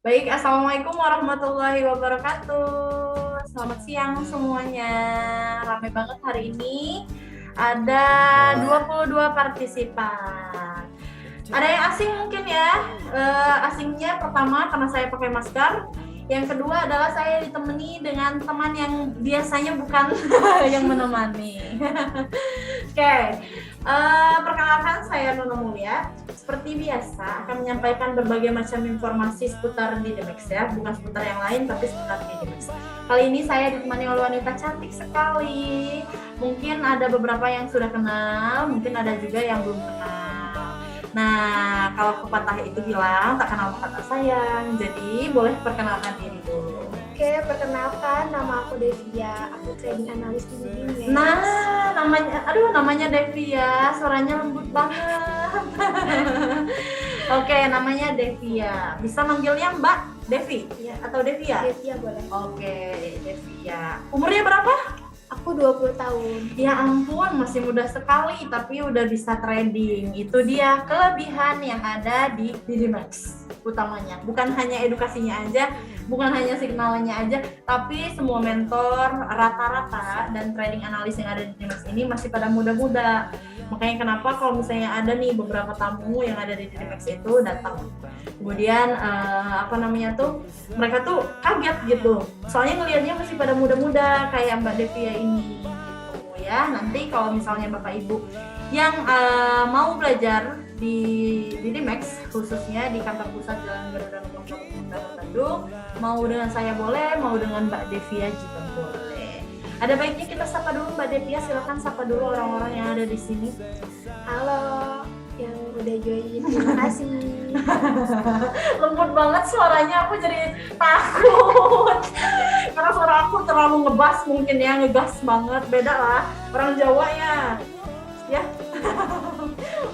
Baik, Assalamualaikum warahmatullahi wabarakatuh. Selamat siang semuanya. Ramai banget hari ini. Ada 22 partisipan. Ada yang asing mungkin ya. Asingnya pertama karena saya pakai masker. Yang kedua adalah saya ditemani dengan teman yang biasanya bukan yang menemani. Oke, perkenalkan saya Nuna Mulia. Seperti biasa akan menyampaikan berbagai macam informasi seputar Didimax ya, bukan seputar yang lain tapi seputar Didimax. Kali ini saya ditemani oleh wanita cantik sekali. Mungkin ada beberapa yang sudah kenal, mungkin ada juga yang belum kenal. Nah, kalau pepatah itu bilang tak kenal maka tak sayang. Jadi boleh perkenalkan diri dulu. Oke, perkenalkan nama aku Devia. Aku trading analis di Didimax. Nah, namanya Devi ya, suaranya lembut banget. Oke, namanya Devia. Bisa manggilnya Mbak Devi Ya. atau Devia? Devia boleh. Oke, Devia. Umurnya berapa? Aku 20 tahun. Ya ampun, masih muda sekali tapi udah bisa trading. Itu dia kelebihan yang ada di Didimax utamanya. Bukan hanya edukasinya aja, bukan hanya signalnya aja, tapi semua mentor rata-rata dan trading analis yang ada di Didimax ini masih pada muda-muda. Makanya kenapa kalau misalnya ada nih beberapa tamu yang ada di Didimax itu datang. Kemudian mereka tuh kaget gitu. Soalnya ngelihatnya masih pada muda-muda kayak Mbak Devia ini gitu ya. Nanti kalau misalnya Bapak Ibu yang mau belajar di Didimax khususnya di kantor pusat Jalan Garuda Nomor 1 Bandung, mau dengan saya boleh, mau dengan Mbak Devia juga boleh. Ada baiknya kita sapa dulu Mbak Devia, silakan sapa dulu orang-orang yang ada di sini. Halo yang udah join, terima kasih. Lembut banget suaranya, aku jadi takut karena suara aku terlalu ngebas mungkin ya, ngegas banget. Beda lah orang Jawa ya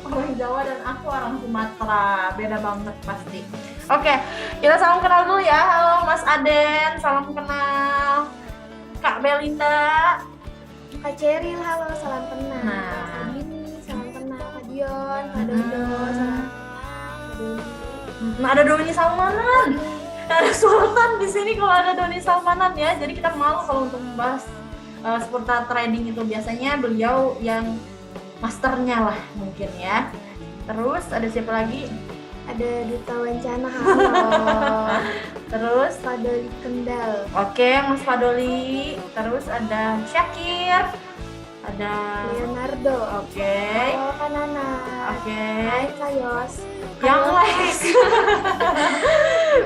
orang Jawa dan aku orang Sumatera, beda banget pasti. Oke, kita salam kenal dulu ya. Halo Mas Aden, salam kenal. Kak Belinda, Kak Ceril, halo, salam kenal. Nah. Kak Dini, salam kenal. Kak Dion, Kak Dodo, salam kenal. Kak Doni. ada Doni Salmanan. Ada Sultan di sini kalau ada Doni Salmanan ya. Jadi kita malu kalau untuk membahas seputar trading itu, biasanya beliau yang masternya lah mungkin ya. Terus ada siapa lagi? Ada Duta Wancana, halo. Terus Fadoli Kendal. oke, Mas Fadoli. Terus ada Syakir. Ada Leonardo. oke. Halo Kak Nana. Oke. Hai Kak Yos. Yang Halo, lain.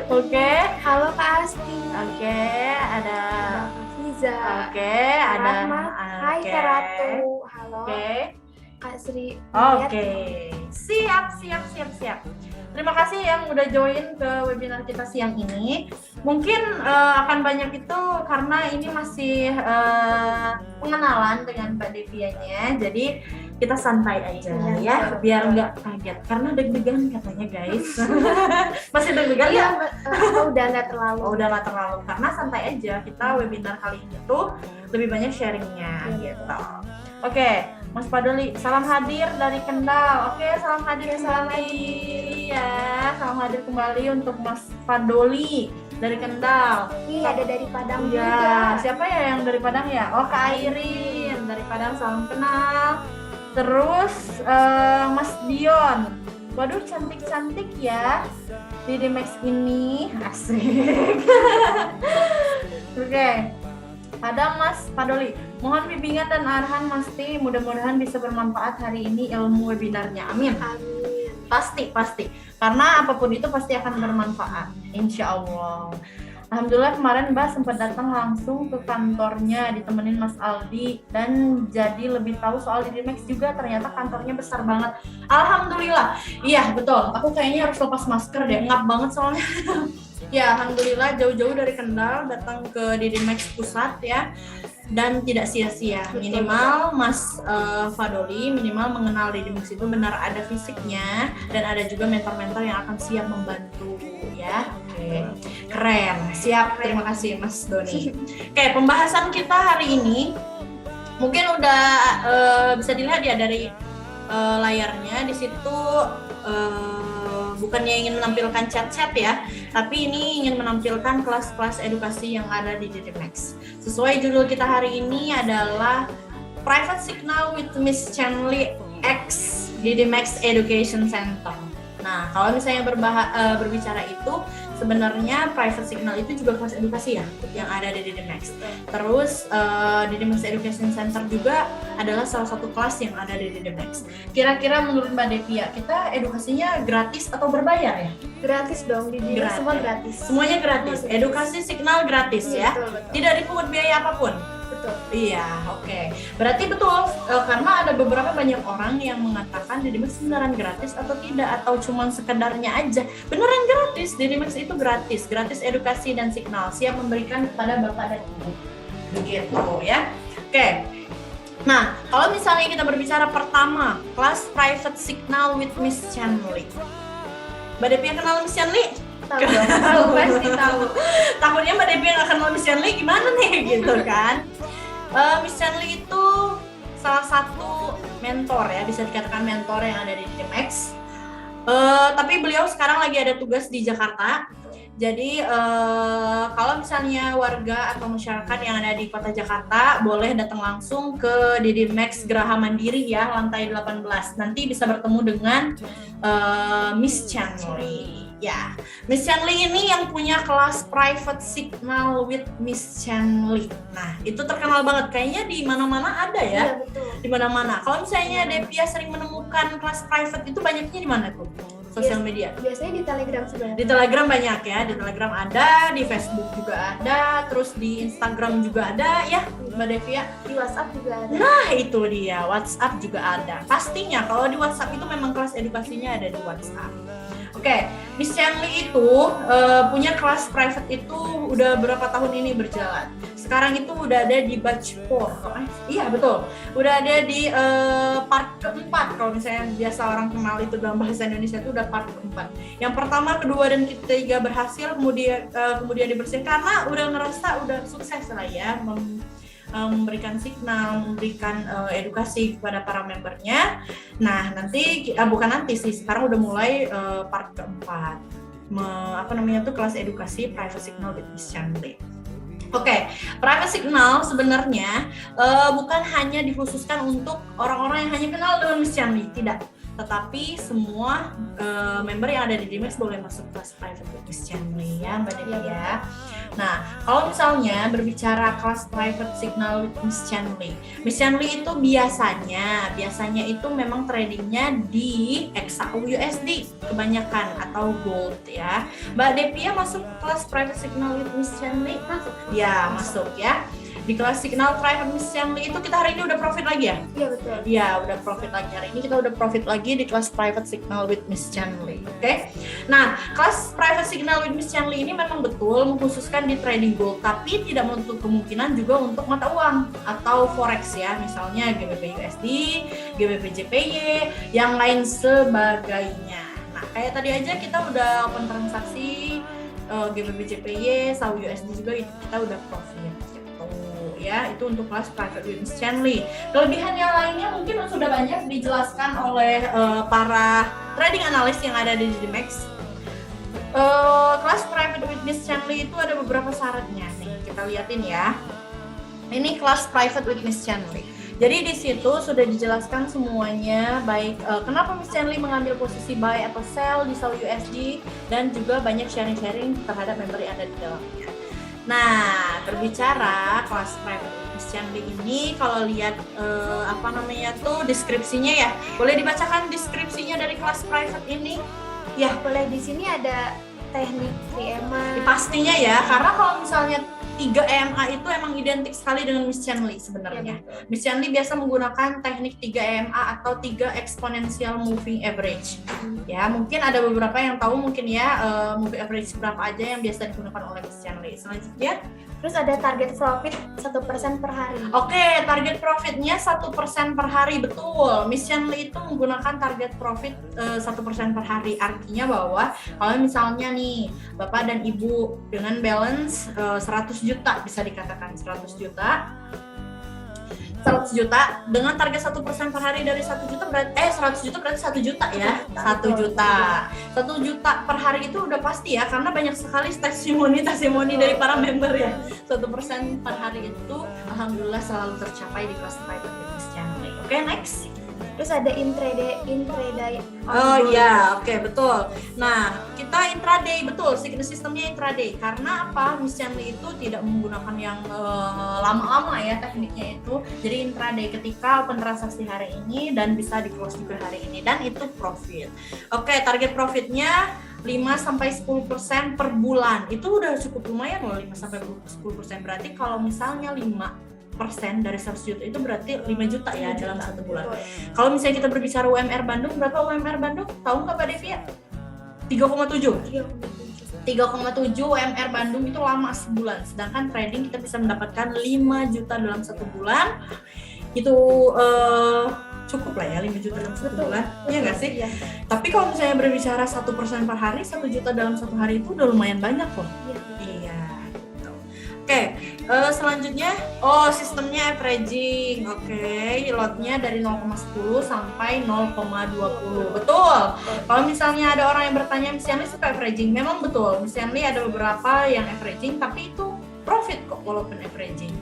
Oke. Halo Kak Asti. Oke, ada Kak Fiza. oke, Kak ada Rahmat. Hai oke. Kak Ratu. Halo Oke. Kak Sri. Oke. Siap. Terima kasih yang udah join ke webinar kita siang ini. Mungkin akan banyak itu karena ini masih pengenalan dengan Mbak Devianya. Jadi kita santai aja ya, biar nggak kaget. Karena deg-degan katanya guys. Masih deg-degan ya? Udah nggak terlalu. Udah nggak terlalu, karena santai aja. Kita webinar kali ini tuh lebih banyak sharingnya gitu. Oke, Mas Padoli, salam hadir dari Kendal. Oke, salam hadir kembali ya. Salam hadir kembali untuk Mas Padoli dari Kendal. Iya, ada dari Padang Ya, juga. siapa ya yang dari Padang ya? Oh, Kak Airin dari Padang, salam kenal. Terus Mas Dion. Waduh, cantik-cantik ya di Didimax ini. Asik. Oke. Ada Mas Padoli, mohon bimbingan dan arahan Masti, mudah-mudahan bisa bermanfaat hari ini ilmu webinarnya. Amin. Amin. Pasti. Karena apapun itu pasti akan bermanfaat, insya Allah. Alhamdulillah kemarin Mbak sempat datang langsung ke kantornya, ditemenin Mas Aldi, dan jadi lebih tahu soal Didimax juga. Ternyata kantornya besar banget. Alhamdulillah. Iya betul, aku kayaknya harus lepas masker deh, ngap banget soalnya. Ya, alhamdulillah jauh-jauh dari Kendal datang ke Didimax pusat ya, dan tidak sia-sia. Minimal Mas Fadoli minimal mengenal Didimax itu benar ada fisiknya, dan ada juga mentor-mentor yang akan siap membantu ya. Oke, keren, siap. Terima kasih Mas Doni. Oke, pembahasan kita hari ini mungkin udah bisa dilihat ya dari layarnya. Di situ bukannya ingin menampilkan chat-chat ya, tapi ini ingin menampilkan kelas-kelas edukasi yang ada di DDMax. Sesuai judul kita hari ini adalah Private Signal with Miss Chanley X DDMax Education Center. Nah, kalau misalnya berbicara itu, sebenarnya private signal itu juga kelas edukasi ya, yang ada di DDMax. Terus DDMax Education Center juga adalah salah satu kelas yang ada di DDMax. Kira-kira menurut Mbak Devia, kita edukasinya gratis atau berbayar ya? Gratis dong, di DDMax semua gratis. Semuanya gratis. Edukasi signal gratis ya. Betul, betul. Tidak dipungut biaya apapun. Betul. Iya, oke. Berarti betul, karena ada beberapa banyak orang yang mengatakan DDMax beneran gratis atau tidak, atau cuman sekedarnya aja. Beneran gratis, DDMax itu gratis edukasi dan signal, siap memberikan kepada Bapak dan Ibu. Begitu ya. Oke. Nah, kalau misalnya kita berbicara pertama, kelas private signal with Miss Chanley. Mbak Devia kenal Miss Chanley? Tahu, pasti tahu. Takutnya Mbak Devia nggak kenal Miss Chanley gimana nih gitu kan? Miss Chanley itu salah satu mentor ya, bisa dikatakan mentor yang ada di DDMax. Tapi beliau sekarang lagi ada tugas di Jakarta. Jadi kalau misalnya warga atau masyarakat yang ada di kota Jakarta boleh datang langsung ke DDMax Geraha Mandiri ya, lantai 18. Nanti bisa bertemu dengan Miss Chanley. Ya, Miss Chanley ini yang punya kelas private signal with Miss Chanley. Nah, itu terkenal banget. Kayaknya di mana-mana ada ya. Iya, betul. Di mana-mana. Kalau misalnya Devia sering menemukan kelas private itu banyaknya di mana tuh? Sosial media. Biasanya di Telegram sebenarnya. Di Telegram banyak ya. Di Telegram ada, di Facebook juga ada, terus di Instagram juga ada ya, Mbak Devia. Di WhatsApp juga ada. Nah, itu dia. WhatsApp juga ada. Pastinya kalau di WhatsApp itu memang kelas edukasinya ada di WhatsApp. Oke, Miss Chanley itu punya kelas private itu udah berapa tahun ini berjalan. Sekarang itu udah ada di batch 4. Iya betul, udah ada di part keempat. Kalau misalnya biasa orang kenal itu dalam bahasa Indonesia itu udah part keempat. Yang pertama, kedua, dan ketiga berhasil, kemudian dibersihin karena udah ngerasa udah sukses lah ya, memberikan signal, memberikan edukasi kepada para membernya. Nah, bukan nanti sih, sekarang udah mulai part keempat. Kelas edukasi private signal with Miss Chanley. Oke, private signal sebenarnya bukan hanya dikhususkan untuk orang-orang yang hanya kenal dengan Miss Chanley, tidak. Tetapi semua member yang ada di DDMax boleh masuk kelas private with Miss Chanley ya, Mbak Devia ya. Nah, kalau misalnya berbicara kelas private signal with Miss Chanley itu biasanya itu memang tradingnya di XAU/USD kebanyakan atau gold ya. Mbak Devia masuk kelas private signal with Miss Chanley? Masuk. Ya, masuk ya. Di kelas signal private Miss Chanley itu kita hari ini udah profit lagi ya? Iya betul. Iya, udah profit lagi. Hari ini kita udah profit lagi di kelas private signal with Miss Chanley. Oke? Nah, kelas private signal with Miss Chanley ini memang betul mengkhususkan di trading gold, tapi tidak menutup kemungkinan juga untuk mata uang atau forex ya, misalnya GBP USD, GBP JPY, yang lain sebagainya. Nah, kayak tadi aja kita udah open transaksi GBP JPY, SAU USD juga itu kita udah profit. Ya, itu untuk kelas private with Miss Chanley. Kelebihan yang lainnya mungkin sudah banyak dijelaskan oleh para trading analis yang ada di DDMax. Kelas private with Miss Chanley itu ada beberapa syaratnya nih, kita liatin ya. Ini kelas private with Miss Chanley. Jadi di situ sudah dijelaskan semuanya, baik kenapa Miss Chanley mengambil posisi buy atau sell di SAU USD, dan juga banyak sharing-sharing terhadap member yang ada di dalamnya. Nah, berbicara kelas private Miss Chanley ini, kalau lihat deskripsinya ya, boleh dibacakan deskripsinya dari kelas private ini? Ya, Boleh. Di sini ada teknik 3 EMA. pastinya ya, karena kalau misalnya 3 EMA itu emang identik sekali dengan Miss Chanley sebenarnya. Ya, Miss Chanley biasa menggunakan teknik 3 EMA atau 3 exponential moving average. Ya, mungkin ada beberapa yang tahu mungkin ya moving average berapa aja yang biasa digunakan oleh Miss Chanley. Selanjutnya, Terus ada target profit 1% per hari. oke, target profitnya 1% per hari, betul. Miss Chanley itu menggunakan target profit 1% per hari. Artinya bahwa kalau misalnya nih Bapak dan Ibu dengan balance 100 juta, bisa dikatakan 100 juta, 100 juta dengan target 1% per hari dari 1 juta berarti 100 juta berarti 1 juta ya. 1 juta. 1 juta per hari itu udah pasti ya, karena banyak sekali testimoni dari para member ya. 1% per hari itu alhamdulillah selalu tercapai di kelas private business channel. Oke, next. Terus ada intraday. Oh iya, oke, betul. Nah, kita intraday, betul, sistemnya intraday. Karena apa? Miss Chanly itu tidak menggunakan yang lama-lama ya tekniknya itu. Jadi intraday ketika open transaksi hari ini dan bisa di close juga hari ini, dan itu profit. Oke, target profitnya 5-10% per bulan. Itu udah cukup lumayan loh, 5-10%. Berarti kalau misalnya 5% dari 100 juta itu berarti 5 juta ya dalam 1 bulan. Kalau misalnya kita berbicara UMR Bandung, berapa UMR Bandung? Tahu nggak Mbak Devi ya? 3,7. 3,7 UMR Bandung itu lama sebulan. Sedangkan trading kita bisa mendapatkan 5 juta dalam 1 bulan. Itu cukup lah ya, 5 juta dalam 1 bulan. Iya nggak sih? Iya. Tapi kalau misalnya berbicara 1% per hari, 1 juta dalam 1 hari itu udah lumayan banyak loh. Iya. Oke, selanjutnya, sistemnya averaging. Oke, lotnya dari 0,10 sampai 0,20. Betul. Kalau misalnya ada orang yang bertanya, Miss Chanly suka averaging? Memang betul. Miss Chanly ada beberapa yang averaging, tapi itu profit kok walaupun averaging.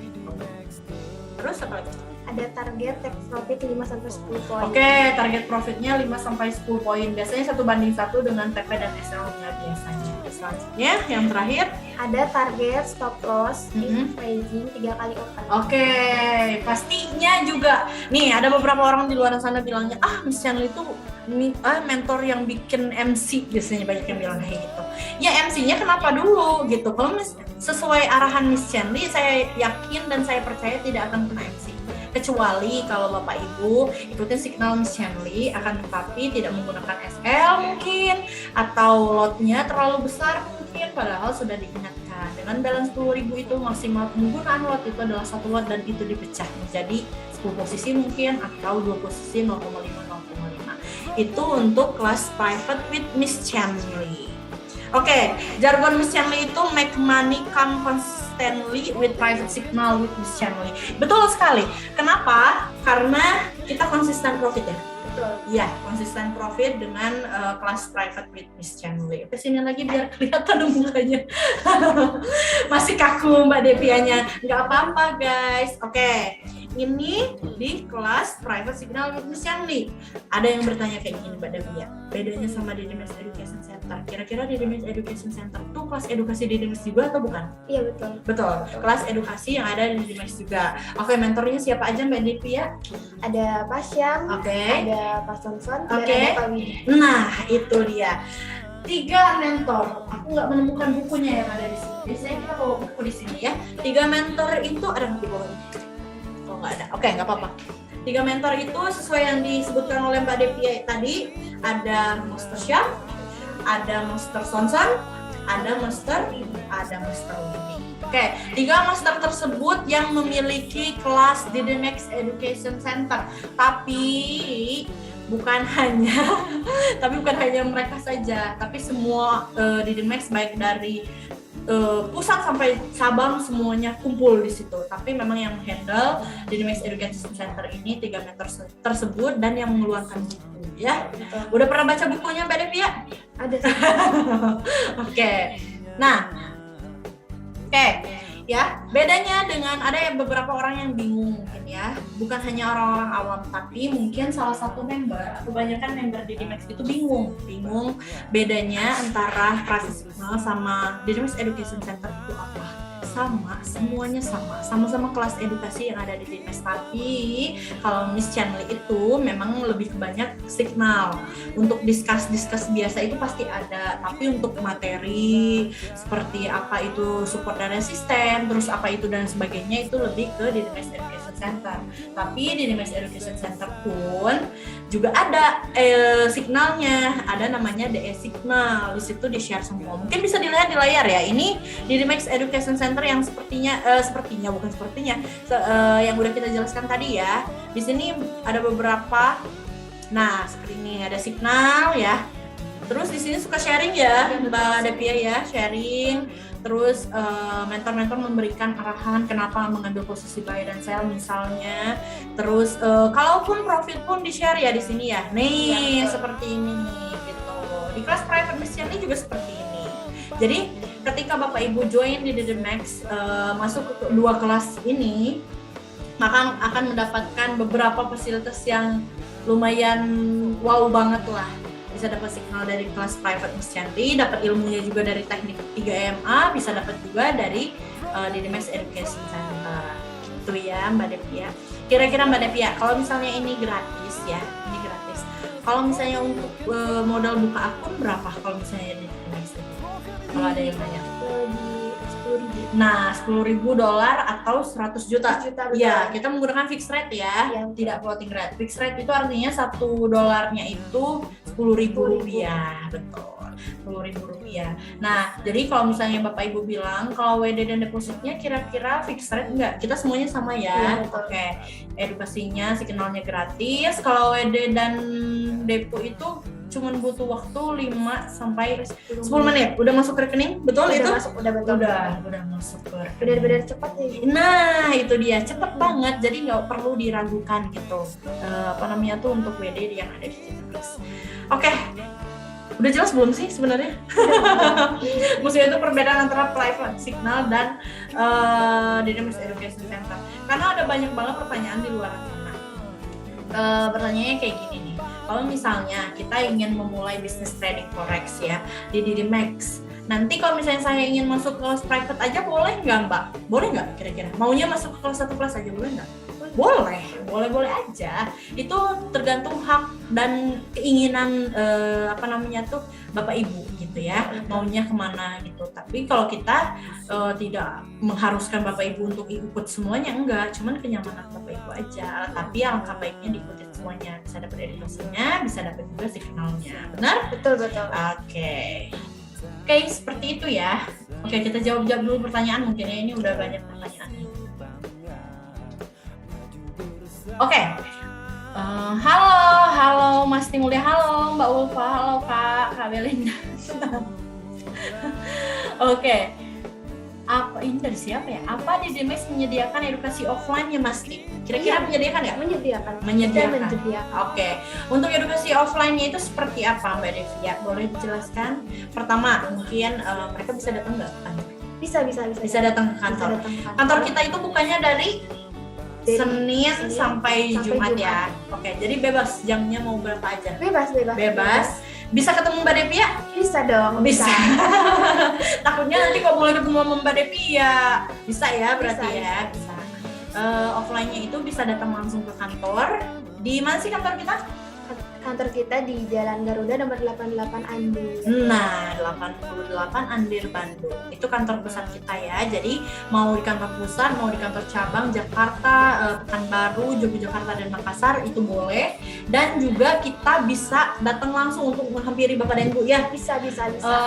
Terus apa lagi? Ada target take profit 5-10 poin. Oke, target profitnya 5-10 poin. Biasanya 1:1 dengan TP dan SL-nya biasanya. Selanjutnya, yang terakhir ada target stop loss averaging 3 kali open. Oke, pastinya juga. Nih, ada beberapa orang di luar sana bilangnya, Miss Chanly itu mentor yang bikin MC, biasanya banyak yang bilang kayak gitu. Ya MC-nya kenapa dulu gitu. Kalau sesuai arahan Miss Chanly, saya yakin dan saya percaya tidak akan kena MC. Kecuali kalau Bapak Ibu ikutin signal Miss Chanly, akan tetapi tidak menggunakan SL mungkin, atau lotnya terlalu besar mungkin, padahal sudah diingatkan dengan balance 10.000 itu maksimal penggunaan lot itu adalah 1 lot dan itu dipecah menjadi 10 posisi mungkin atau 2 posisi 0,5. Itu untuk kelas private with Miss Chanly. Oke, jargon Miss Chanly itu make money come constantly with private signal with Miss Chanly. Betul sekali. Kenapa? Karena kita konsisten profit ya. Betul. Iya, konsisten profit dengan kelas private with Miss Chanly. Kesini lagi biar kelihatan mukanya. Masih kaku Mbak Devianya. Nggak apa-apa guys. Oke. Ini di kelas private signal with Miss Chanly. Ada yang bertanya kayak gini Mbak Devia, bedanya sama DDMS Education Center. Kira-kira DDMS Education Center tuh kelas edukasi DDMS juga atau bukan? Iya betul. Betul. Kelas edukasi yang ada di DDMS juga. Oke, mentornya siapa aja Mbak Devia? Ada Pak Syam, Oke. ada Pak Sonson, dan Oke. ada Pak Widi. Nah, itu dia. 3 mentor. Aku nggak menemukan bukunya yang ada di sini. Biasanya kita bawa buku di sini ya. 3 mentor itu ada di bawahnya. Nggak ada. Oke, nggak apa-apa. 3 mentor itu sesuai yang disebutkan oleh Mbak Devia tadi, ada Master Syam, ada Master Sonson, ada Master Widi. Oke, 3 master tersebut yang memiliki kelas DDMS Education Center. Tapi bukan hanya mereka saja, tapi semua DDMS baik dari pusat sampai cabang semuanya kumpul di situ. Tapi memang yang handle DDMS Education Center ini 3 mentor tersebut dan yang mengeluarkan buku ya. Udah pernah baca bukunya Mbak Devi ya? Ada. Oke. Nah, ya, bedanya dengan ada beberapa orang yang bingung mungkin ya, bukan hanya orang-orang awam, tapi mungkin salah satu member atau kebanyakan member DDMS itu bingung bedanya antara private signal sama DDMS Education Center itu apa. Semuanya sama-sama kelas edukasi yang ada di DDMS, tapi kalau Miss Chanly itu memang lebih banyak signal. Untuk discuss biasa itu pasti ada, tapi untuk materi seperti apa itu support dan asisten, terus apa itu dan sebagainya itu lebih ke DDMS Education Center. Tapi DDMS Education Center pun juga ada signalnya, ada namanya DE signal. Di situ di-share semua. Mungkin bisa dilihat di layar ya. Ini DDMS Education Center yang yang udah kita jelaskan tadi ya. Di sini ada beberapa. Nah, seperti ini ada signal ya. Terus di sini suka sharing ya, Mbak Devia ya, sharing. terus mentor-mentor memberikan arahan kenapa mengambil posisi buy dan sell misalnya, terus kalaupun profit pun di-share ya di sini ya, nih seperti ini nih gitu. Di kelas private Miss Shirley juga seperti ini. Jadi ketika Bapak Ibu join di DDMax, masuk ke 2 kelas ini, maka akan mendapatkan beberapa fasilitas yang lumayan wow banget lah. Bisa dapat signal dari kelas private Miss Shirley, dapat ilmunya juga dari teknik 3MA, bisa dapat juga dari DDMax Education Center. Itu ya Mbak Devia. Kira-kira Mbak Devia, kalau misalnya ini gratis ya, ini gratis. Kalau misalnya untuk modal buka akun berapa kalau misalnya di DDMax? Kalau ada yang banyak. Di 10.000. Nah, $10.000 atau 100 juta. Ya, kita menggunakan fixed rate ya, Ya, tidak floating rate. Fixed rate itu artinya $1 itu Rp10.000, betul. Rp10.000. Nah, jadi kalau misalnya Bapak Ibu bilang kalau WD dan depositnya kira-kira fixed rate enggak? Kita semuanya sama ya. Iya, betul. Oke. Edukasinya, signalnya gratis. Kalau WD dan depo itu cuman butuh waktu 5 sampai 10 menit. Udah masuk ke rekening? Betul Udah itu? masuk, udah betul. Udah masuk ke rekening. Benar-benar cepat ya. Nah, itu dia, cepet banget. Jadi nggak perlu diragukan gitu. Apa namanya tuh untuk WD yang ada di DDMax. Oke. Udah jelas belum sih sebenarnya? Maksudnya itu perbedaan antara private signal dan DDMax Education Center. Karena ada banyak banget pertanyaan di luar sana. Pertanyaannya kayak gini nih. Kalau misalnya kita ingin memulai bisnis trading forex ya di DDMax, nanti kalau misalnya saya ingin masuk ke kelas private aja boleh nggak Mbak? Boleh nggak kira-kira? Maunya masuk ke kelas 1 kelas aja boleh nggak? Boleh aja. Itu tergantung hak dan keinginan apa namanya tuh Bapak Ibu gitu ya, maunya kemana gitu. Tapi kalau kita tidak mengharuskan Bapak Ibu untuk ikut semuanya, enggak, cuman kenyamanan Bapak Ibu aja. Tapi alangkah baiknya diikuti semuanya, bisa dapat edukasinya, bisa dapat juga signalnya. Benar? Betul. Oke, seperti itu ya. Oke, kita jawab dulu pertanyaan mungkin ya, ini udah banyak pertanyaan. Oke. Halo Mas Timulia, halo Mbak Ulfa, halo Kak Belinda. Oke. Apa ini dari siapa ya? Apa DDMax menyediakan edukasi offline-nya Mas Tim? Kira-kira Iya. menyediakan nggak? Menyediakan. Oke. Untuk edukasi offline-nya itu seperti apa Mbak Devia? Boleh dijelaskan? Pertama, mungkin mereka bisa datang nggak ke kantor? Bisa datang ke kantor. Kantor kita itu bukannya dari Senin sampai Jumat ya. Oke, jadi bebas jamnya mau berapa aja? Bebas. Bisa ketemu Mbak Devi ya? Bisa dong. Bisa. Takutnya nanti kalau mulai ketemu sama Mbak Devi ya bisa ya berarti bisa. Offline-nya itu bisa datang langsung ke kantor. Di mana sih kantor kita? Kantor kita di Jalan Garuda nomor 88 Andir. Nah, 88 Andir Bandung. Itu kantor pusat kita ya. Jadi mau di kantor pusat, mau di kantor cabang Jakarta, Pekanbaru, Yogyakarta dan Makassar itu boleh. Dan juga kita bisa datang langsung untuk menghampiri Bapak dan Ibu ya. Bisa.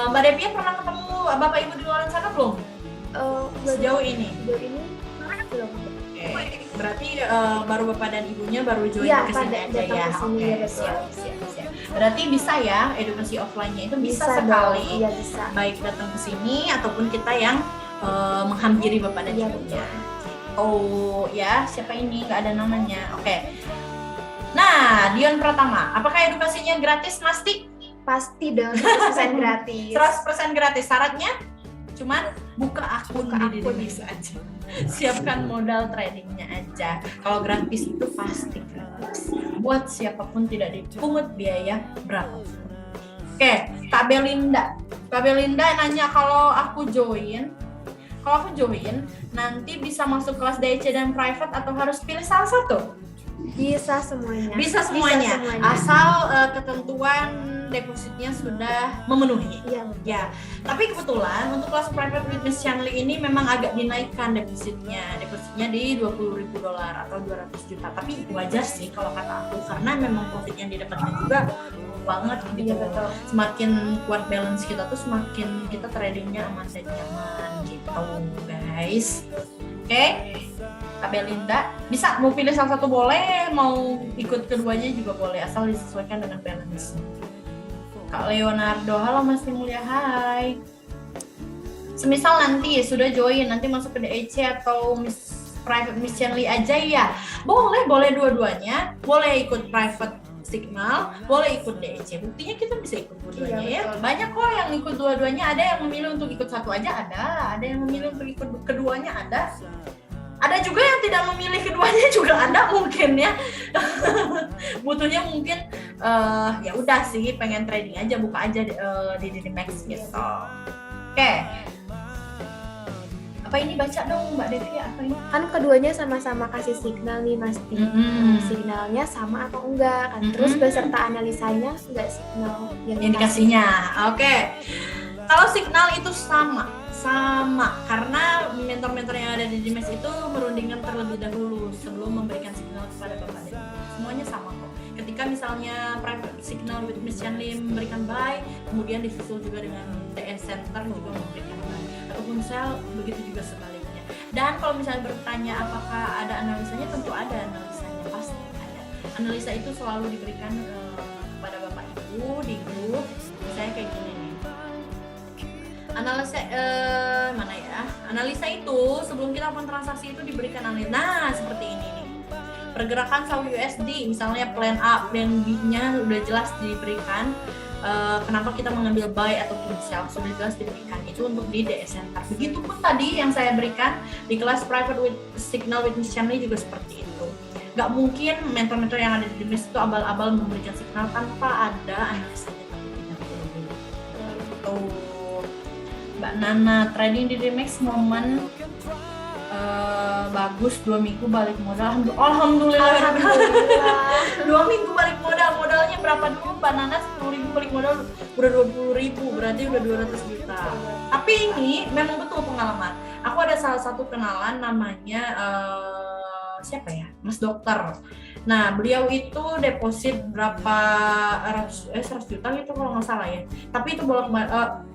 Mbak Devi pernah ketemu Bapak Ibu di luar sana belum? Sejauh ini? Belum. Oke. Berarti baru Bapak dan Ibunya baru join Ya, ke sini aja ya. Oke, siap. Berarti bisa ya edukasi offline-nya itu bisa sekali. Iya, bisa. Baik datang ke sini ataupun kita yang menghampiri Bapak dan Ibunya. Oh, ya, siapa ini? Nggak ada namanya. Oke. Nah, Dion Pratama, apakah edukasinya gratis, Mas Tik? Pasti dong, 100% gratis. 100% gratis. Syaratnya cuman buka akun di DDMax aja. Siapkan modal tradingnya aja. Kalau gratis itu pasti gratis. Buat siapapun tidak dipungut biaya berapa. Oke, Kak Belinda nanya kalau aku join nanti bisa masuk kelas DC dan private atau harus pilih salah satu? Bisa semuanya. Asal ketentuan depositnya sudah memenuhi. Iya. Ya, tapi kebetulan untuk kelas private with Miss Shirley ini memang agak dinaikkan depositnya di $20.000 atau 200 juta. Tapi wajar sih kalau kata aku, karena memang profit yang didapatkan juga banget gitu. Iya, betul. Semakin kuat balance kita tuh semakin kita tradingnya aman dan nyaman gitu, guys. Oke. Kak Belinda, bisa mau pilih salah satu boleh, mau ikut keduanya juga boleh, asal disesuaikan dengan balance. Kak Leonardo, halo Mas Timulia, hai. semisal nanti sudah join, nanti masuk ke DEC atau private missionly aja ya, boleh dua-duanya, boleh ikut private signal, boleh ikut DEC. Buktinya kita bisa ikut dua-duanya ya. Banyak kok yang ikut dua-duanya, ada yang memilih untuk ikut satu aja, ada yang memilih untuk ikut keduanya, ada juga yang tidak memilih keduanya juga ada mungkin ya. Butuhnya mungkin ya udah sih, pengen trading aja, buka aja di Didimax gitu. Oke. Apa ini, baca dong Mbak Devi, apa ini? Kan keduanya sama-sama kasih signal nih Mas Ti. Signalnya sama atau enggak kan? Terus beserta analisanya enggak signal yang indikasinya. Oke. Kalau signal itu sama karena mentor-mentor yang ada di Didimax itu merundingkan terlebih dahulu sebelum memberikan signal kepada Bapak dan Ibu. Semuanya sama kok. Ketika misalnya private signal with missionly memberikan buy, kemudian disusul juga dengan DS Center juga memberikan buy, ataupun sell, begitu juga sebaliknya. Dan kalau misalnya bertanya apakah ada analisanya, tentu ada analisanya, pasti ada. Analisa itu selalu diberikan kepada Bapak Ibu di grup. Saya kayak gini nih. Analisa mana ya? Analisa itu sebelum kita melakukan transaksi itu diberikan analisa. Nah, seperti ini nih. Pergerakan SAU USD, misalnya plan A, plan B-nya udah jelas diberikan. Kenapa kita mengambil buy ataupun sell sudah jelas diberikan, itu untuk di DS Center. Begitupun tadi yang saya berikan di kelas private with signal with missionly juga seperti itu. Gak mungkin mentor-mentor yang ada di Didimax itu abal-abal memberikan signal tanpa ada analisanya terlebih dahulu. Mbak Nana, trading di Didimax momen bagus, 2 minggu balik modal. Alhamdulillah. 2 minggu balik modalnya berapa dulu Mbak Nana? 10.000 balik modal udah 20.000, berarti udah 200 juta. Tapi ini memang betul pengalaman. Aku ada salah satu kenalan namanya siapa ya? Mas Dokter. Nah, beliau itu deposit berapa 100 juta gitu kalau nggak salah ya. Tapi itu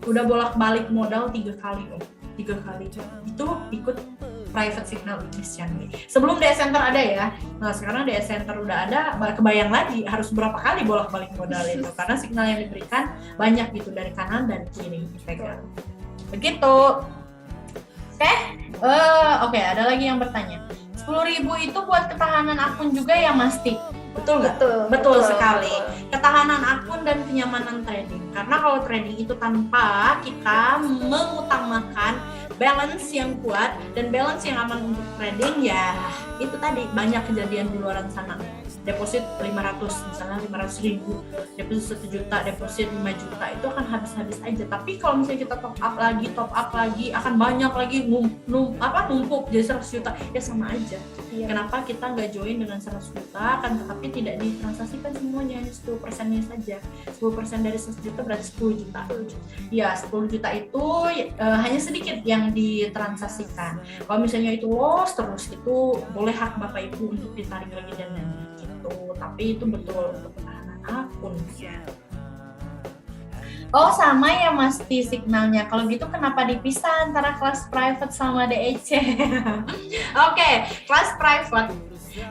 udah bolak-balik modal 3 kali. 3 kali itu ikut private signal missionly. Sebelum DS Center ada ya. Nah, sekarang DS Center udah ada, kebayang lagi harus berapa kali bolak-balik modal itu karena signal yang diberikan banyak gitu dari kanan dan kiri dipegang. Begitu. Oke, ada lagi yang bertanya. 10.000 itu buat ketahanan akun juga ya Mas Ti? Betul nggak? Betul sekali. Ketahanan akun dan kenyamanan trading. Karena kalau trading itu tanpa kita mengutamakan balance yang kuat dan balance yang aman untuk trading, ya itu tadi banyak kejadian di luar sana. Deposit 500, misalnya 500.000, deposit 1 juta, deposit 5 juta, itu akan habis-habis aja. Tapi kalau misalnya kita top up lagi, akan banyak lagi numpuk jadi 100 juta, ya sama aja. Iya. Kenapa kita nggak join dengan 100 juta, kan tetapi tidak ditransaksikan semuanya, hanya 10%-nya saja. 10% dari 100 juta berarti 10 juta. Ya, 10 juta itu hanya sedikit yang ditransaksikan. Kalau misalnya itu loss terus, itu boleh hak Bapak Ibu untuk ditarik lagi dan lain-lain. Tapi itu betul untuk ketahanan akun. Oh, sama ya Mas Ti signalnya. Kalau gitu kenapa dipisah antara kelas private sama DEC? Oke, kelas private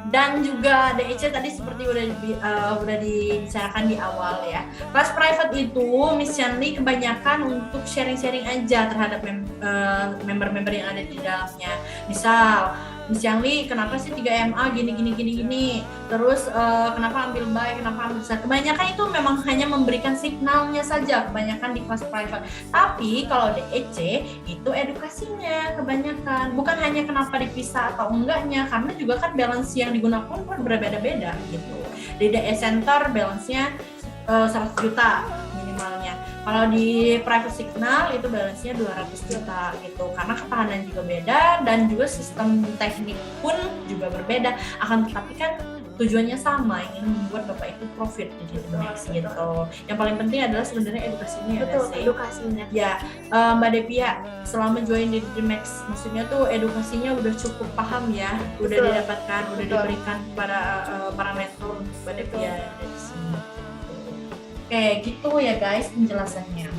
dan juga DEC tadi seperti udah dibicarakan di awal ya. Kelas private itu missionly kebanyakan untuk sharing-sharing aja terhadap member-member yang ada di dalamnya. Misal missionly kenapa sih 3MA gini. Terus kenapa ambil buy, kenapa ambil sell. Kebanyakan itu memang hanya memberikan signalnya saja, kebanyakan di kelas private. Tapi kalau DEC itu edukasinya kebanyakan, bukan hanya kenapa dipisah atau enggaknya, karena juga kan balance yang digunakan pun berbeda-beda gitu. Di DS Center balance-nya 100 juta minimalnya. Kalau di private signal itu balance-nya 200 juta gitu. Karena ketahanan juga beda dan juga sistem teknik pun juga berbeda. Akan tetapi kan tujuannya sama, ingin membuat Bapak itu profit di Didimax gitu. Yang paling penting adalah sebenarnya edukasinya. Betul, edukasinya. Ya, Mbak Devia selama join di Didimax, maksudnya tuh edukasinya udah cukup paham ya, udah didapatkan, udah diberikan kepada para mentor Mbak Devia dari sini. Oke, gitu ya guys penjelasannya.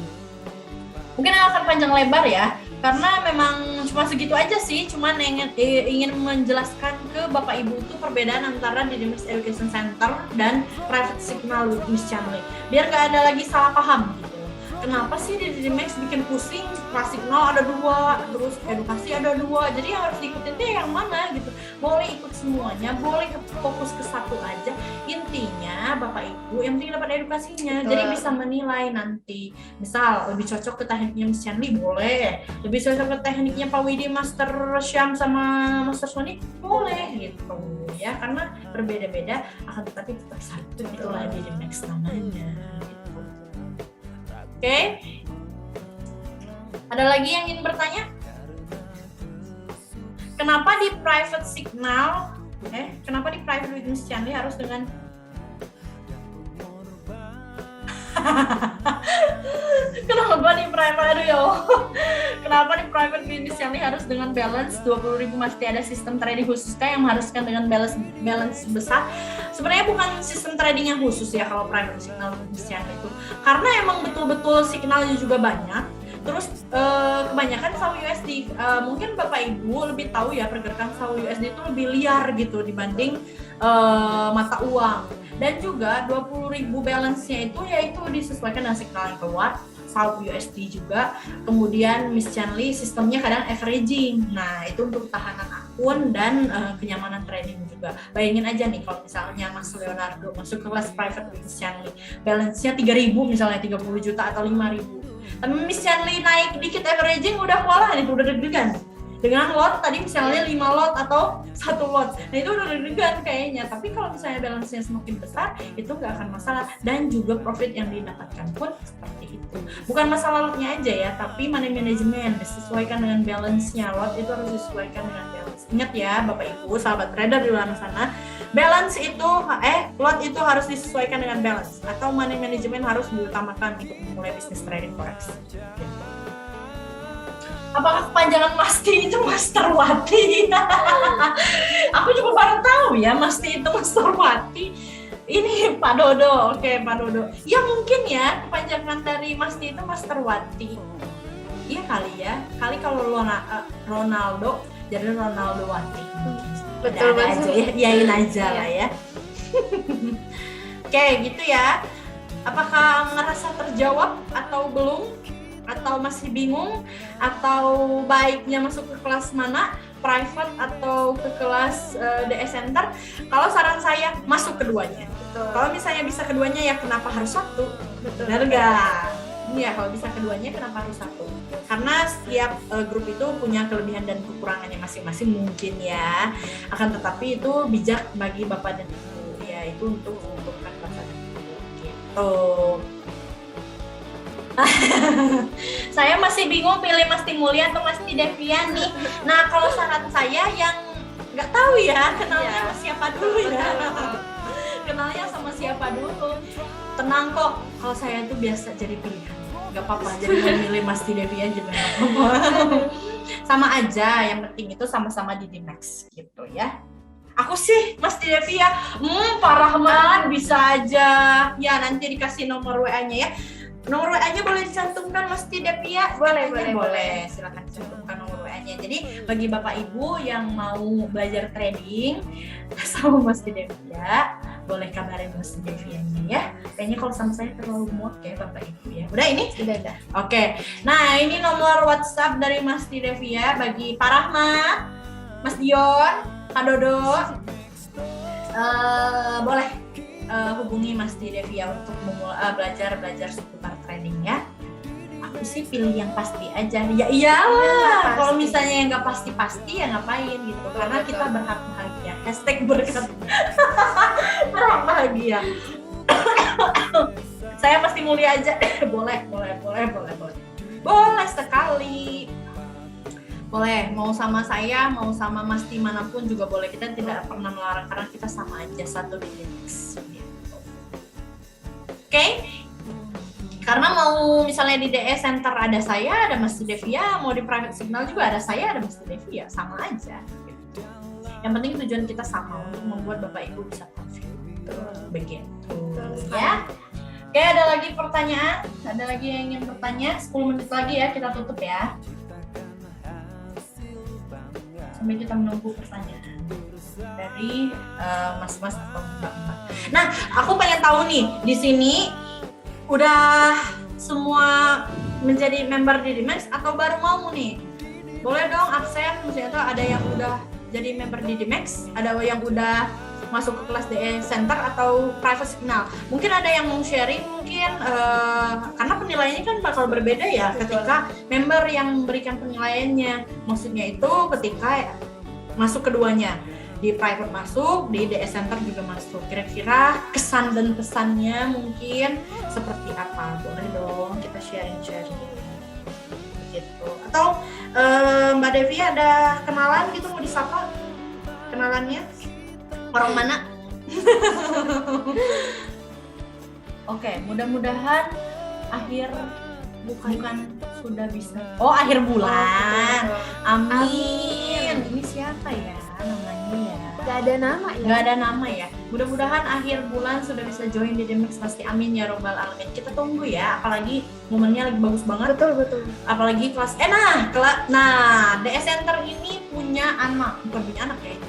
Mungkin akan panjang lebar ya, karena memang cuma segitu aja sih, cuman ingin menjelaskan ke Bapak Ibu itu perbedaan antara Didimax Education Center dan Private Signal with Miss Chanley, biar gak ada lagi salah paham gitu. kenapa sih di Didimax bikin pusing, kelas signal ada 2, terus edukasi ada 2, jadi yang harus diikutin deh yang mana gitu. Boleh ikut semuanya, boleh fokus ke satu aja, intinya Bapak Ibu yang penting dapat edukasinya. Jadi bisa menilai nanti, misal lebih cocok ke tekniknya Miss Chanli boleh, lebih cocok ke tekniknya Pak Widi, Master Syam sama Master Sony boleh gitu ya, karena berbeda-beda akan tetapi tetap satu, itulah Didimax namanya gitu. Oke. Ada lagi yang ingin bertanya? Kenapa di private signal kenapa di private with Miss Chanli harus dengan Kenapa di private with Miss Chanli harus dengan balance 20.000, mesti ada sistem trading khususkah yang mengharuskan dengan balance besar? Sebenarnya bukan sistem trading yang khusus ya kalau private signal Miss Chanli itu, karena emang betul-betul signalnya juga banyak. Terus kebanyakan sawi USD, mungkin Bapak Ibu lebih tahu ya, pergerakan sawi USD itu lebih liar gitu dibanding mata uang. Dan juga 20.000 balance-nya itu yaitu disesuaikan dengan signal yang keluar, sawi USD juga. Kemudian Miss Chanli sistemnya kadang averaging. Nah, itu untuk tahanan akun dan kenyamanan trading juga. Bayangin aja nih kalau misalnya Mas Leonardo masuk ke kelas private Miss Chanli, balance-nya 3.000 misalnya, 30 juta atau 5.000. Tapi Miss Chanli naik dikit averaging udah kewalahan, itu udah deg-degan. Dengan lot tadi misalnya 5 lot atau 1 lot, nah itu udah deg-degan kayaknya. Tapi kalau misalnya balance-nya semakin besar, itu nggak akan masalah, dan juga profit yang didapatkan pun seperti itu. Bukan masalah lotnya aja ya, tapi money management disesuaikan dengan balance-nya. Lot itu harus disesuaikan dengan balance. Ingat ya Bapak Ibu, sahabat trader di luar sana, balance itu lot itu harus disesuaikan dengan balance, atau money management harus diutamakan untuk memulai bisnis trading forex. Apakah kepanjangan Masti itu Masterwati? Aku juga baru tahu ya Masti itu Masterwati. Ini Pak Dodo, oke Pak Dodo. Ya mungkin ya kepanjangan dari Masti itu Masterwati. Iya kali ya. Kali kalau Ronaldo jadi Ronaldo Wati. Betul ada aja ya, iyain aja lah ya. Oke gitu ya. Apakah merasa terjawab atau belum? Atau masih bingung, atau baiknya masuk ke kelas mana, private atau ke kelas DS Center? Kalau saran saya masuk keduanya. Kalau misalnya bisa keduanya ya kenapa harus satu? Benar nggak? Iya, kalau bisa keduanya kenapa harus satu? Karena setiap grup itu punya kelebihan dan kekurangannya masing-masing mungkin ya. Akan tetapi itu bijak bagi Bapak dan Ibu ya, itu untuk menentukan Bapak dan Ibu gitu. Saya masih bingung pilih Masti Mulia atau Masti Devian nih. Nah kalau saran saya yang nggak tahu ya kenalnya sama siapa dulu ya. Kenalnya sama siapa dulu. Tenang kok, kalau saya tuh biasa jadi pilihan. Nggak apa-apa, jadi memilih Masti Devian juga nggak apa-apa. Sama aja, yang penting itu sama-sama di Didimax gitu ya. Aku sih Masti Devia, Pak Rahman bisa aja. Ya nanti dikasih nomor WA-nya ya. Nomor WA-nya boleh dicantumkan Masti Devia? Boleh. Silakan cantumkan nomor WA-nya. Jadi bagi Bapak Ibu yang mau belajar trading sama Masti Devia, boleh kabarin Masti Devianya ya. Kayaknya kalau sama saya terlalu muak ya Bapak Ibu ya. Udah ini? Udah. Oke. Nah ini nomor WhatsApp dari Masti Devia bagi Pak Rahmat, Mas Dion, Kak Dodo. Boleh hubungi Masti Devia untuk belajar seputar trading ya. Aku sih pilih yang pasti aja. Ya iyalah. Kalau misalnya yang nggak pasti ya ngapain gitu. Karena kita berhak bahagia. #berkat. Berhak bahagia. Saya Masti Mulia aja. boleh. Boleh sekali. Boleh, mau sama saya, mau sama Masti manapun juga boleh. Kita tidak pernah melarang karena kita sama aja, satu di Didimax. Oke? Karena mau misalnya di DS Center ada saya, ada Masti Devia, mau di private signal juga ada saya, ada Masti Devia, sama aja. Gitu. Yang penting tujuan kita sama untuk membuat Bapak Ibu bisa profit. Begitu. Ya. Oke, ada lagi pertanyaan? Ada lagi yang ingin bertanya? 10 menit lagi ya, kita tutup ya. Sampai kita menunggu pertanyaan dari mas-mas atau mbak-mbak. Nah, aku pengen tahu nih, di sini udah semua menjadi member di Dimax atau baru mau nih? Boleh dong absen, misalnya tuh ada yang udah jadi member di Dimax, ada yang udah masuk ke kelas DE Center atau private signal. Mungkin ada yang mau sharing, mungkin karena penilaiannya kan bakal berbeda ya ketika member yang memberikan penilaiannya. Maksudnya itu ketika masuk keduanya, di private masuk, di DE Center juga masuk. Kira-kira kesan dan pesannya mungkin seperti apa? Boleh dong kita sharing-sharing gitu. Atau Mbak Devi ada kenalan gitu, mau disapa kenalannya? Orang mana? Oke, mudah-mudahan akhir bukan sudah bisa. Oh, akhir bulan. Amin. Ini siapa ya namanya ya? Gak ada nama ya? Gak ada nama ya. Mudah-mudahan akhir bulan sudah bisa join di Dimax, pasti amin ya robbal alamin. Kita tunggu ya, apalagi momennya lagi bagus banget. Betul. Apalagi kelas DE Center ini punya anak, bukan punya anak ya,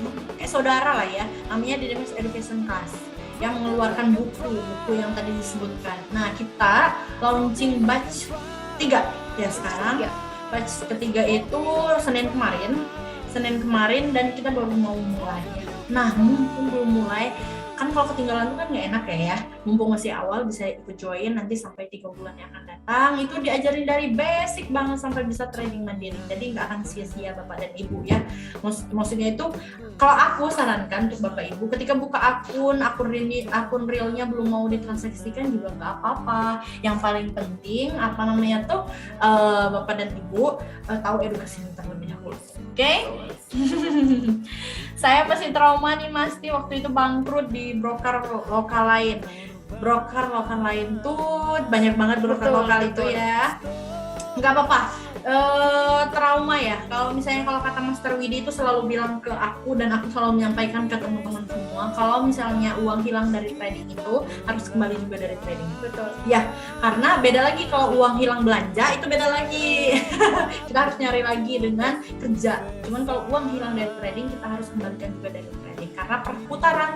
saudara lah ya, namanya Dimax Education Class yang mengeluarkan buku yang tadi disebutkan. Nah, kita launching batch 3 ya sekarang. Batch ketiga itu Senin kemarin dan kita baru mau mulai. Nah, mumpung belum mulai, kan kalau ketinggalan itu kan nggak enak ya. Mumpung masih awal bisa ikut join, nanti sampai 3 bulan yang akan datang itu diajarin dari basic banget sampai bisa trading mandiri. Jadi nggak akan sia-sia Bapak dan Ibu ya. Maksudnya itu kalau aku sarankan untuk Bapak Ibu ketika buka akun realnya belum mau ditransaksikan juga nggak apa-apa. Yang paling penting Bapak dan Ibu tahu edukasi terlebih dahulu. Oke? Saya masih trauma nih Mas, waktu itu bangkrut di broker lokal lain. Broker lokal lain tuh banyak banget broker lokal itu ya. Nggak apa-apa. Trauma ya. Kalau kata Master Widi itu selalu bilang ke aku dan aku selalu menyampaikan ke teman-teman semua, kalau misalnya uang hilang dari trading itu harus kembali juga dari trading. Betul. Ya, karena beda lagi kalau uang hilang belanja itu beda lagi. Kita harus nyari lagi dengan kerja. Cuman kalau uang hilang dari trading kita harus kembalikan juga dari trading karena perputaran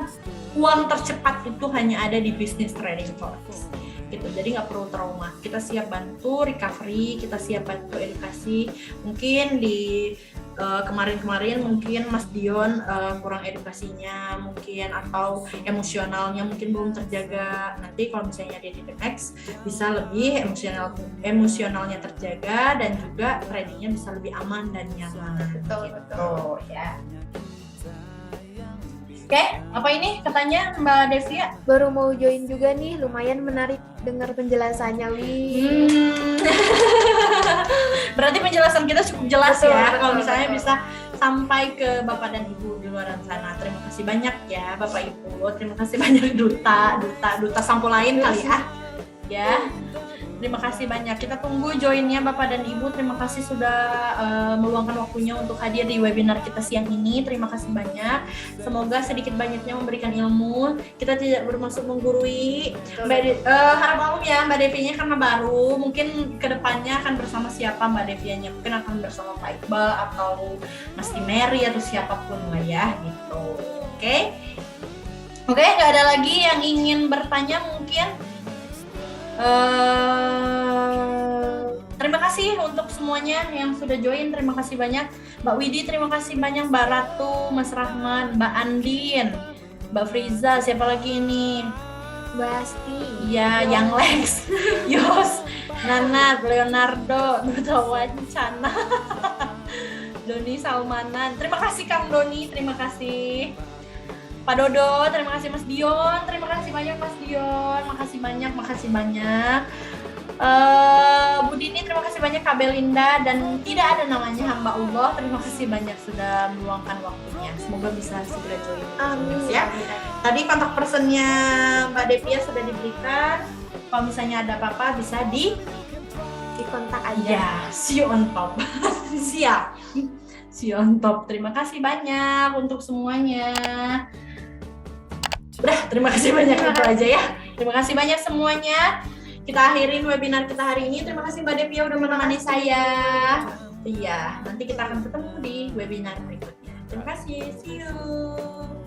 uang tercepat itu hanya ada di bisnis trading forex. Gitu. Jadi nggak perlu trauma, kita siap bantu recovery, kita siap bantu edukasi. Mungkin di kemarin-kemarin mungkin Mas Dion kurang edukasinya mungkin, atau emosionalnya mungkin belum terjaga. Nanti kalau misalnya dia di Dimax bisa lebih emosionalnya terjaga dan juga tradingnya bisa lebih aman dan nyaman. Betul ya. Oke, apa ini katanya Mbak Devia? Baru mau join juga nih, lumayan menarik dengar penjelasannya, Berarti penjelasan kita cukup jelas. Betul, ya. betul, Kalau misalnya betul. bisa sampai ke Bapak dan Ibu di luar sana. Terima kasih banyak ya Bapak Ibu. Terima kasih banyak duta sampo lain kali ya. Ya. Terima kasih banyak. Kita tunggu joinnya Bapak dan Ibu. Terima kasih sudah meluangkan waktunya untuk hadir di webinar kita siang ini. Terima kasih banyak. Semoga sedikit banyaknya memberikan ilmu. Kita tidak bermaksud menggurui. Harap maklum ya Mbak Devinya karena baru. Mungkin kedepannya akan bersama siapa Mbak Devianya. Mungkin akan bersama Pak Iqbal atau Mas Mary atau siapapun lah ya gitu. Oke, nggak ada lagi yang ingin bertanya mungkin. Terima kasih untuk semuanya yang sudah join. Terima kasih banyak Mbak Widi, terima kasih banyak Mbak Ratu, Mas Rahmat, Mbak Andin, Mbak Friza, siapa lagi ini? Mbak Asti. Ya, Yang Lex, Yos, Nanat, Leonardo, Duta Wancana, Doni Salmanan. Terima kasih Kang Doni, terima kasih Pak Dodo, terima kasih Mas Dion, terima kasih banyak Mas Dion, makasih banyak. Bu Dini, terima kasih banyak Kak Belinda, dan tidak ada namanya hamba Allah, terima kasih banyak sudah meluangkan waktunya. Semoga bisa segera join. Amin. Ya. Tadi kontak personnya Mbak Devia sudah diberikan. Kalau misalnya ada apa-apa bisa di kontak aja. Ya, see you on top. Siap. See you on top. Terima kasih banyak untuk semuanya. Udah, terima kasih banyak itu aja ya. Terima kasih banyak semuanya. Kita akhirin webinar kita hari ini. Terima kasih Mbak Devia udah menemani saya. Iya, nanti kita akan ketemu di webinar berikutnya. Terima kasih. See you.